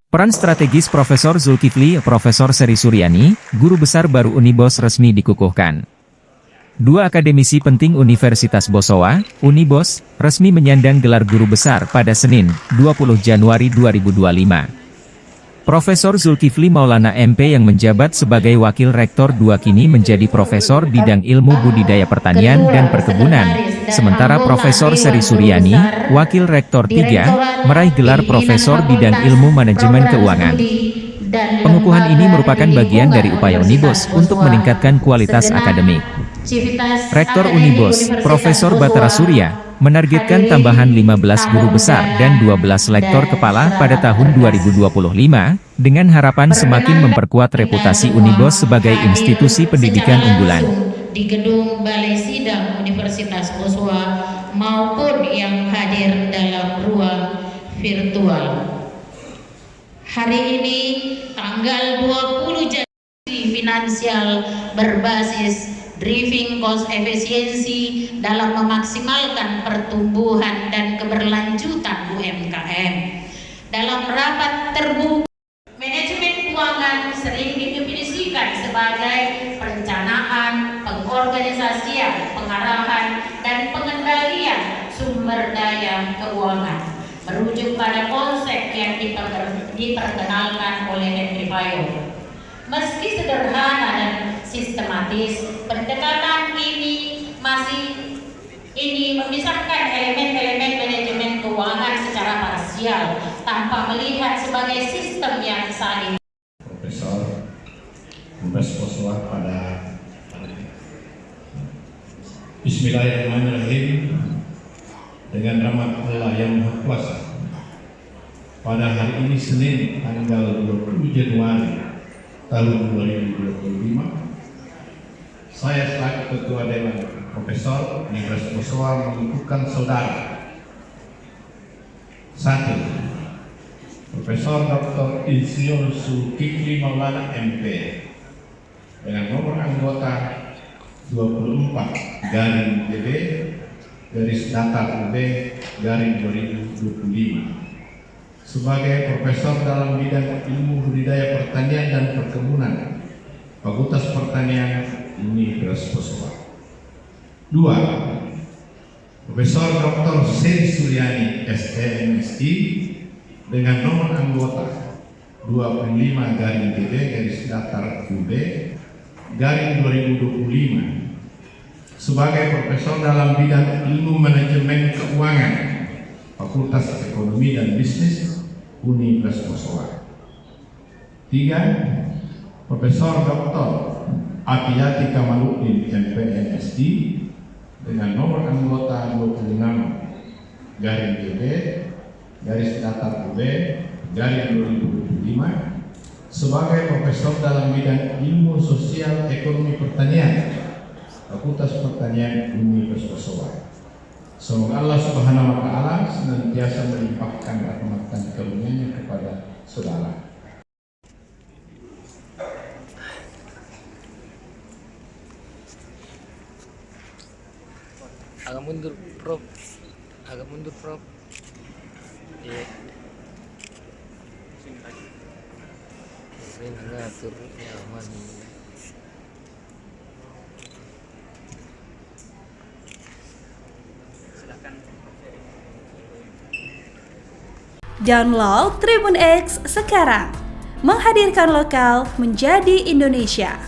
Peran strategis Profesor Zulkifli, Profesor Seri Suryani, Guru Besar baru Unibos resmi dikukuhkan. Dua akademisi penting Universitas Bosowa, Unibos, resmi menyandang gelar Guru Besar pada Senin, 20 Januari 2025. Profesor Zulkifli Maulana MP yang menjabat sebagai Wakil Rektor 2 kini menjadi Profesor bidang Ilmu Budidaya Pertanian dan Perkebunan, sementara Profesor Seri Suryani, Wakil Rektor 3, meraih gelar Profesor bidang Ilmu Manajemen Keuangan. Pengukuhan ini merupakan bagian dari upaya Unibos untuk meningkatkan kualitas akademik. Rektor Unibos, Profesor Batara Surya, menargetkan tambahan 15 guru besar dan 12 lektor kepala pada tahun 2025, dengan harapan semakin memperkuat reputasi Unibos sebagai institusi pendidikan unggulan. Di gedung Balai Sidang Universitas Bosowa maupun yang hadir dalam ruang virtual. Hari ini tanggal 20 Januari finansial berbasis driving cost efisiensi dalam memaksimalkan pertumbuhan dan keberlanjutan UMKM. Dalam rapat terbuka, manajemen keuangan sering didefinisikan sebagai perencanaan, pengorganisasian, pengarahan, dan pengendalian sumber daya keuangan, merujuk pada konsep yang diperkenalkan oleh Henry Fayol. Meski sederhana dan sistematis, pendekatan ini memisahkan elemen-elemen manajemen keuangan secara parsial tanpa melihat sebagai sistem yang saling. Profesor Universitas Bosowa pada Bismillahirrahmanirrahim, dengan rahmat Allah yang Maha Kuasa, pada hari ini Senin tanggal 20 Januari tahun 2025, saya selaku Ketua Dewan Profesor Universitas Bosowa mengukuhkan saudara 1. Profesor Dr. Insinyur Zulkifli Maulana MP dengan nomor anggota 24-DB-2025 sebagai Profesor dalam bidang Ilmu Budidaya Pertanian dan Perkebunan, Fakultas Pertanian Universitas Bosowa. 2. Profesor Dr. Seri Suryani, SMSI, dengan nomor anggota 25-DB-UB-2025 sebagai Profesor dalam bidang Ilmu Manajemen Keuangan, Fakultas Ekonomi dan Bisnis Universitas Bosowa. 3. Profesor Dr. Atiyati Kamaluddin MPMSD dengan nomor anggota 26-DB-UB-2025 sebagai Profesor dalam bidang Ilmu Sosial Ekonomi Pertanian, Fakultas Pertanian Universitas Bosowa. Semoga Allah Subhanahu wa Ta'ala senantiasa melimpahkan rahmat dan karunia-Nya kepada saudara. Agak mundur, Prof. Iya. Ini ngatur nyaman. Download Tribun X sekarang, menghadirkan lokal menjadi Indonesia.